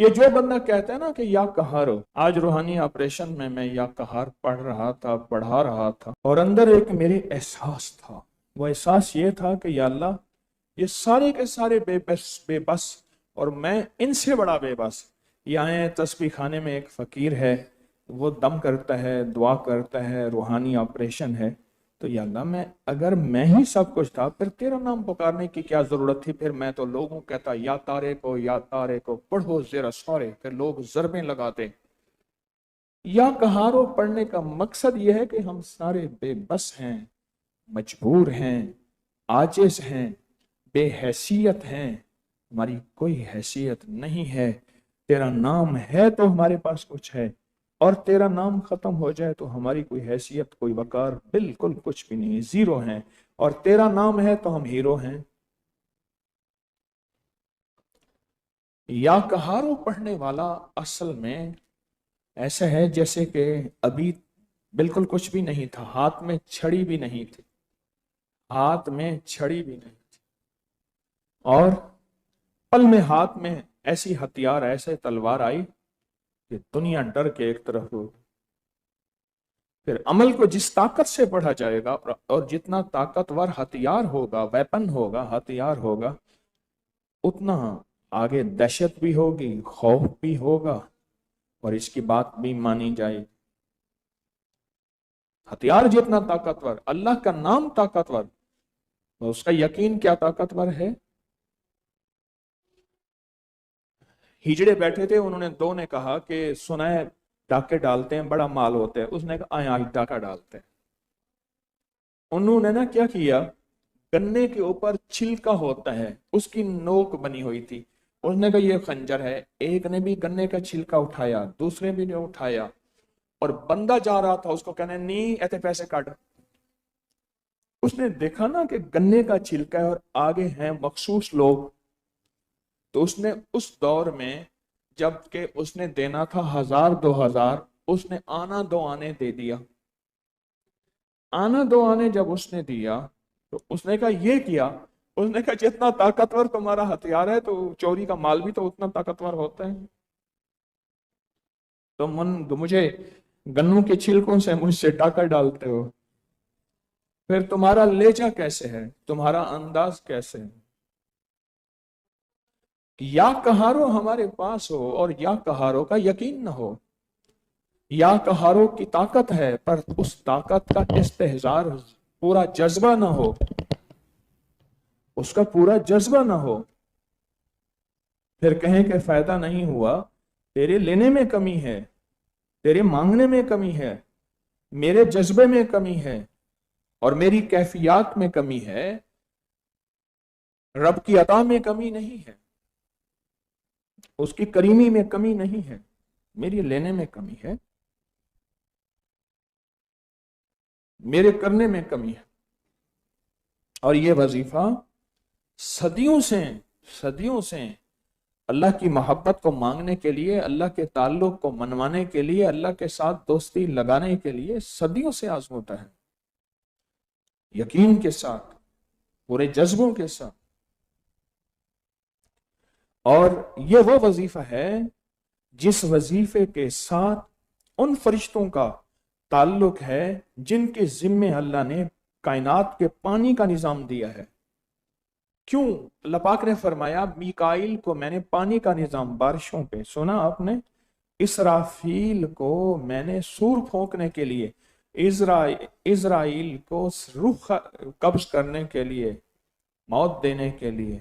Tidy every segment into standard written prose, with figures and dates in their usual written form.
یہ جو بندہ کہتا ہے نا کہ یا قہار ہو، آج روحانی آپریشن میں یا قہار پڑھا رہا تھا، اور اندر ایک میرے احساس تھا. وہ احساس یہ تھا کہ یا اللہ، یہ سارے کے سارے بے بس اور میں ان سے بڑا بے بس. یہاں تسبیح خانے میں ایک فقیر ہے، وہ دم کرتا ہے، دعا کرتا ہے، روحانی آپریشن ہے. تو یا اللہ، اگر میں ہی سب کچھ تھا، پھر تیرا نام پکارنے کی کیا ضرورت تھی؟ پھر میں تو لوگوں کہتا یا تارے کو، یا تارے کو پڑھو زیرا سورے، پھر لوگ ضربیں لگاتے. یا کہارو پڑھنے کا مقصد یہ ہے کہ ہم سارے بے بس ہیں، مجبور ہیں، عاجز ہیں، بے حیثیت ہیں. ہماری کوئی حیثیت نہیں ہے. تیرا نام ہے تو ہمارے پاس کچھ ہے، اور تیرا نام ختم ہو جائے تو ہماری کوئی حیثیت، کوئی وقار، بالکل کچھ بھی نہیں، زیرو ہیں. اور تیرا نام ہے تو ہم ہیرو ہیں. یا کہارو پڑھنے والا اصل میں ایسا ہے جیسے کہ ابھی بالکل کچھ بھی نہیں تھا، ہاتھ میں چھڑی بھی نہیں تھی، ہاتھ میں چھڑی بھی نہیں تھی، اور پل میں ہاتھ میں ایسی ہتھیار، ایسے تلوار آئی کہ دنیا ڈر کے ایک طرف ہو. پھر عمل کو جس طاقت سے پڑھا جائے گا، اور جتنا طاقتور ہتھیار ہوگا، ویپن ہوگا، ہتھیار ہوگا، اتنا آگے دہشت بھی ہوگی، خوف بھی ہوگا، اور اس کی بات بھی مانی جائے. ہتھیار جتنا طاقتور، اللہ کا نام طاقتور، تو اس کا یقین کیا طاقتور ہے. ہجڑے بیٹھے تھے، انہوں نے دو نے کہا کہ سنا ہے ڈاکے ڈالتے ہیں بڑا مال ہوتا ہے. اس نے کہا آئیں آج ڈاکہ ڈالتے ہیں. انہوں نے نا کیا کیا، گنے کے اوپر چھلکا ہوتا ہے، اس کی نوک بنی ہوئی تھی. اس نے کہا یہ خنجر ہے. ایک نے بھی گنے کا چھلکا اٹھایا، دوسرے بھی نے اٹھایا، اور بندہ جا رہا تھا، اس کو کہنے نہیں ایسے پیسے کاٹ. اس نے دیکھا نا کہ گنے کا چھلکا ہے اور آگے ہیں مخصوص لوگ. تو اس نے اس دور میں، جب کہ اس نے دینا تھا 1000 2000، اس نے آنا دو آنے دے دیا. آنا دو آنے جب اس نے دیا تو اس نے کہا یہ کیا. اس نے کہا جتنا طاقتور تمہارا ہتھیار ہے تو چوری کا مال بھی تو اتنا طاقتور ہوتا ہے. تم مجھے گنوں کے چھلکوں سے مجھ سے ڈاکہ ڈالتے ہو. پھر تمہارا لہجہ کیسے ہے، تمہارا انداز کیسے ہے. یا کہارو ہمارے پاس ہو اور یا کہارو کا یقین نہ ہو. یا کہارو کی طاقت ہے، پر اس طاقت کا استحضار، پورا جذبہ نہ ہو، اس کا پورا جذبہ نہ ہو. پھر کہیں کہ فائدہ نہیں ہوا. تیرے لینے میں کمی ہے، تیرے مانگنے میں کمی ہے، میرے جذبے میں کمی ہے، اور میری کیفیات میں کمی ہے. رب کی عطا میں کمی نہیں ہے، اس کی کریمی میں کمی نہیں ہے، میری لینے میں کمی ہے، میرے کرنے میں کمی ہے. اور یہ وظیفہ صدیوں سے اللہ کی محبت کو مانگنے کے لیے، اللہ کے تعلق کو منوانے کے لیے، اللہ کے ساتھ دوستی لگانے کے لیے صدیوں سے آزموتا ہے، یقین کے ساتھ، پورے جذبوں کے ساتھ. اور یہ وہ وظیفہ ہے جس وظیفے کے ساتھ ان فرشتوں کا تعلق ہے جن کے ذمے اللہ نے کائنات کے پانی کا نظام دیا ہے. کیوں؟ اللہ پاک نے فرمایا میکائیل کو میں نے پانی کا نظام، بارشوں پہ سنا آپ نے، اسرافیل کو میں نے سور پھونکنے کے لیے، اسرائیل کو روح قبض کرنے کے لیے، موت دینے کے لیے،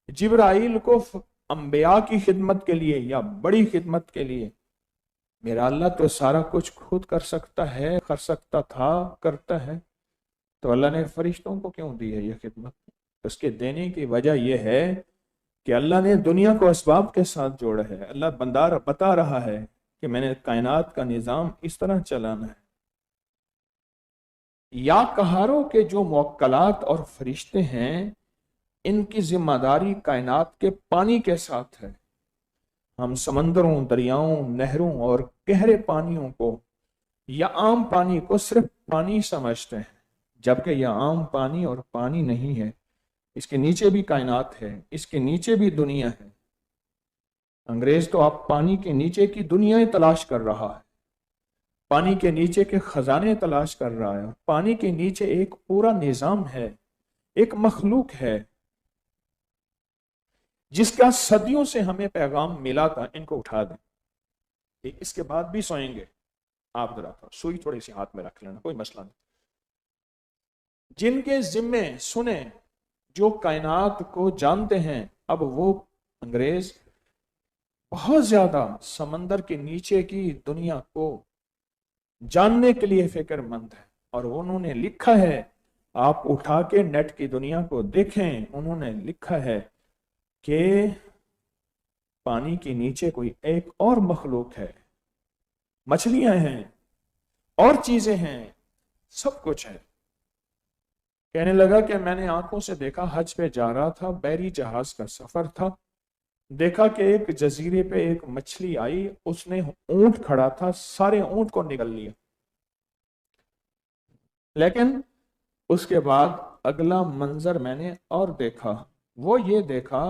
جبرائیل کو انبیاء کی خدمت کے لیے یا بڑی خدمت کے لیے. میرا اللہ تو سارا کچھ خود کر سکتا ہے، کر سکتا تھا، کرتا ہے. تو اللہ نے فرشتوں کو کیوں دی ہے یہ خدمت؟ اس کے دینے کی وجہ یہ ہے کہ اللہ نے دنیا کو اسباب کے ساتھ جوڑا ہے. اللہ بندار بتا رہا ہے کہ میں نے کائنات کا نظام اس طرح چلانا ہے. یا کہاروں کے جو موکلات اور فرشتے ہیں، ان کی ذمہ داری کائنات کے پانی کے ساتھ ہے. ہم سمندروں، دریاؤں، نہروں اور گہرے پانیوں کو یا عام پانی کو صرف پانی سمجھتے ہیں، جبکہ یہ عام پانی اور پانی نہیں ہے. اس کے نیچے بھی کائنات ہے، اس کے نیچے بھی دنیا ہے. انگریز تو آپ پانی کے نیچے کی دنیا تلاش کر رہا ہے، پانی کے نیچے کے خزانے تلاش کر رہا ہے، پانی کے نیچے ایک پورا نظام ہے، ایک مخلوق ہے جس کا صدیوں سے ہمیں پیغام ملا تھا، ان کو اٹھا دیں، اس کے بعد بھی سوئیں گے۔ آپ ذرا سوئی تھوڑی سی ہاتھ میں رکھ لینا، کوئی مسئلہ نہیں۔ جن کے ذمے سنیں، جو کائنات کو جانتے ہیں، اب وہ انگریز بہت زیادہ سمندر کے نیچے کی دنیا کو جاننے کے لیے فکر مند ہے، اور انہوں نے لکھا ہے، آپ اٹھا کے نیٹ کی دنیا کو دیکھیں، انہوں نے لکھا ہے کہ پانی کے نیچے کوئی ایک اور مخلوق ہے، مچھلیاں ہیں اور چیزیں ہیں، سب کچھ ہے۔ کہنے لگا کہ میں نے آنکھوں سے دیکھا، حج پہ جا رہا تھا، بحری جہاز کا سفر تھا، دیکھا کہ ایک جزیرے پہ ایک مچھلی آئی، اس نے اونٹ کھڑا تھا، سارے اونٹ کو نگل لیا، لیکن اس کے بعد اگلا منظر میں نے اور دیکھا، وہ یہ دیکھا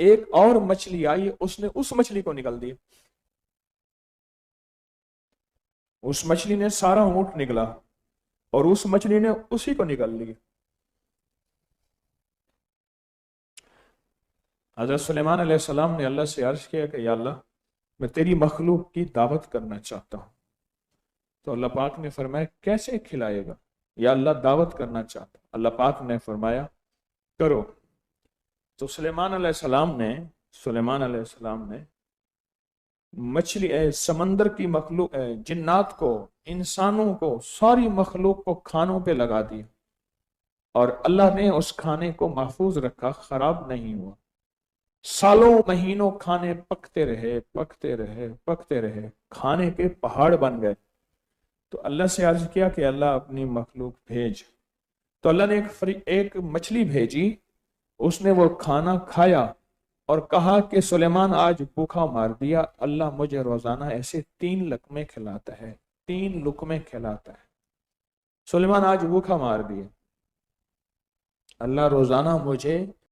ایک اور مچھلی آئی، اس نے اس مچھلی کو نگل دیا، اس مچھلی نے سارا اونٹ نگلا اور اس مچھلی نے اسی کو نگل لیا۔ حضرت سلیمان علیہ السلام نے اللہ سے عرض کیا کہ یا اللہ میں تیری مخلوق کی دعوت کرنا چاہتا ہوں، تو اللہ پاک نے فرمایا کیسے کھلائے گا؟ یا اللہ دعوت کرنا چاہتا ہوں۔ اللہ پاک نے فرمایا کرو۔ تو سلیمان علیہ السلام نے مچھلی سمندر کی مخلوق، جنات کو، انسانوں کو، ساری مخلوق کو کھانوں پہ لگا دیا، اور اللہ نے اس کھانے کو محفوظ رکھا، خراب نہیں ہوا، سالوں مہینوں کھانے پکتے رہے پکتے رہے پکتے رہے، کھانے کے پہاڑ بن گئے۔ تو اللہ سے عرض کیا کہ اللہ اپنی مخلوق بھیج، تو اللہ نے ایک مچھلی بھیجی، اس نے وہ کھانا کھایا اور کہا کہ سلیمان آج بھوکا مار دیا، اللہ مجھے روزانہ ایسے 3 لقمے کھلاتا ہے، 3 لقمے کھلاتا ہے، سلیمان آج بھوکا مار دیا، اللہ روزانہ مجھے